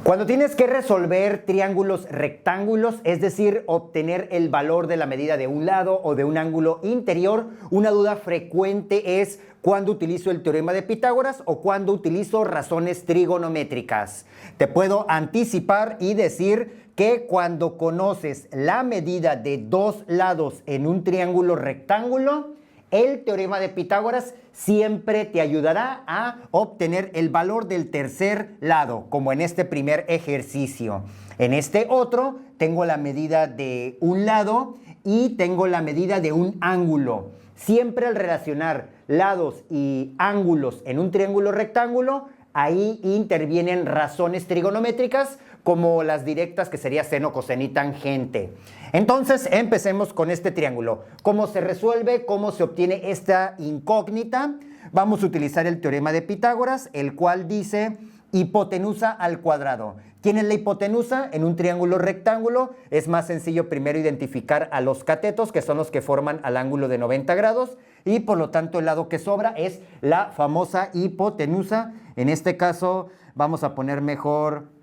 Cuando tienes que resolver triángulos rectángulos, es decir, obtener el valor de la medida de un lado o de un ángulo interior, una duda frecuente es cuándo utilizo el teorema de Pitágoras o cuándo utilizo razones trigonométricas. Te puedo anticipar y decir que cuando conoces la medida de dos lados en un triángulo rectángulo, el teorema de Pitágoras siempre te ayudará a obtener el valor del tercer lado, como en este primer ejercicio. En este otro tengo la medida de un lado y tengo la medida de un ángulo. Siempre al relacionar lados y ángulos en un triángulo rectángulo, ahí intervienen razones trigonométricas como las directas, que sería seno, coseno y tangente. Entonces empecemos con este triángulo. ¿Cómo se resuelve? ¿Cómo se obtiene esta incógnita? Vamos a utilizar el teorema de Pitágoras, el cual dice hipotenusa al cuadrado. ¿Quién es la hipotenusa? En un triángulo rectángulo es más sencillo primero identificar a los catetos, que son los que forman al ángulo de 90 grados, y por lo tanto el lado que sobra es la famosa hipotenusa. En este caso vamos a poner mejor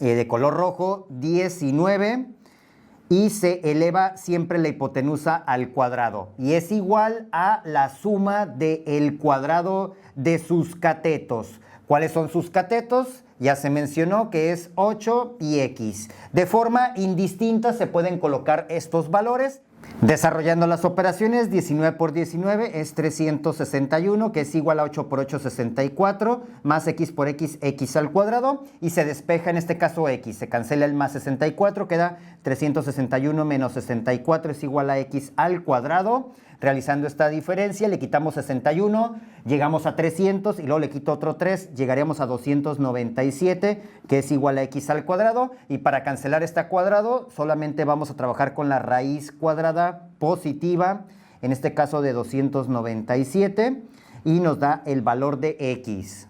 de color rojo 19 y se eleva siempre la hipotenusa al cuadrado y es igual a la suma del cuadrado de sus catetos. ¿Cuáles son sus catetos? Ya se mencionó que es 8 y x. De forma indistinta se pueden colocar estos valores. Desarrollando las operaciones, 19 por 19 es 361, que es igual a 8 por 8, 64, más x por x, x al cuadrado, y se despeja en este caso x, se cancela el más 64, queda 361 menos 64 es igual a x al cuadrado. Realizando esta diferencia, le quitamos 61, llegamos a 300 y luego le quito otro 3, llegaríamos a 297, que es igual a x al cuadrado. Y para cancelar este cuadrado, solamente vamos a trabajar con la raíz cuadrada positiva, en este caso de 297, y nos da el valor de x.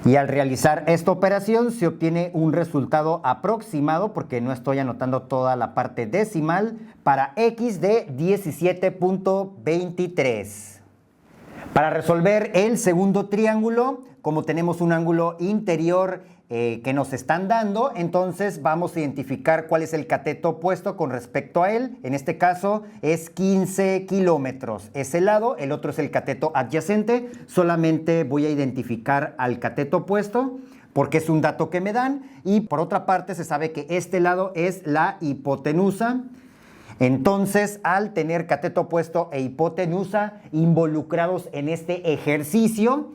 Y al realizar esta operación se obtiene un resultado aproximado, porque no estoy anotando toda la parte decimal, para x de 17.23. Para resolver el segundo triángulo, como tenemos un ángulo interior que nos están dando, entonces vamos a identificar cuál es el cateto opuesto con respecto a él. En este caso es 15 kilómetros. Ese lado, el otro es el cateto adyacente. Solamente voy a identificar al cateto opuesto porque es un dato que me dan. Y por otra parte se sabe que este lado es la hipotenusa. Entonces, al tener cateto opuesto e hipotenusa involucrados en este ejercicio,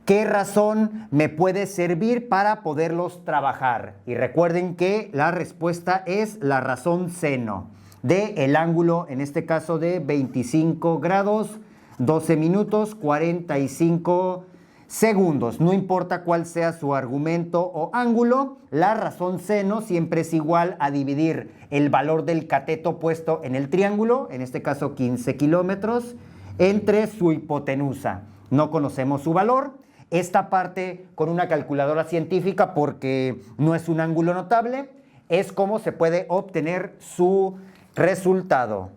¿qué razón me puede servir para poderlos trabajar? Y recuerden que la respuesta es la razón seno del ángulo, en este caso de 25 grados, 12 minutos, 45 segundos. No importa cuál sea su argumento o ángulo, la razón seno siempre es igual a dividir el valor del cateto opuesto en el triángulo, en este caso 15 kilómetros, entre su hipotenusa. No conocemos su valor. Esta parte con una calculadora científica, porque no es un ángulo notable, es como se puede obtener su resultado.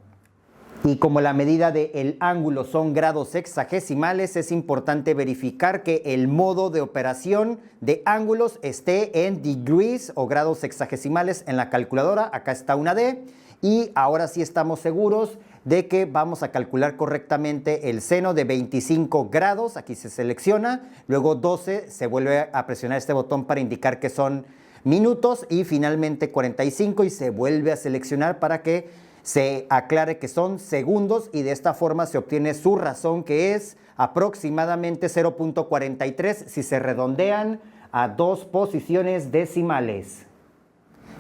Y como la medida del ángulo son grados sexagesimales, es importante verificar que el modo de operación de ángulos esté en degrees o grados sexagesimales en la calculadora. Acá está una D. Y ahora sí estamos seguros de que vamos a calcular correctamente el seno de 25 grados. Aquí se selecciona, luego 12, se vuelve a presionar este botón para indicar que son minutos y finalmente 45 y se vuelve a seleccionar para que se aclare que son segundos y de esta forma se obtiene su razón, que es aproximadamente 0.43 si se redondean a dos posiciones decimales.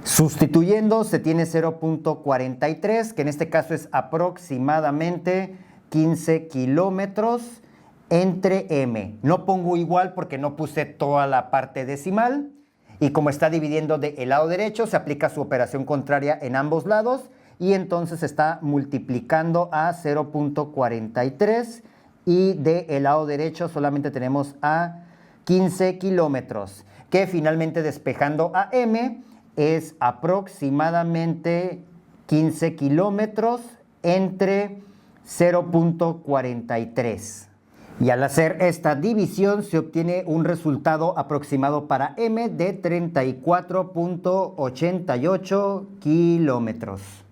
Sustituyendo se tiene 0.43, que en este caso es aproximadamente 15 kilómetros entre m. No pongo igual porque no puse toda la parte decimal. Y como está dividiendo del lado derecho, se aplica su operación contraria en ambos lados. Y entonces está multiplicando a 0.43. Y del lado derecho solamente tenemos a 15 kilómetros. Que finalmente despejando a m es aproximadamente 15 kilómetros entre 0.43. Y al hacer esta división se obtiene un resultado aproximado para M de 34.88 kilómetros.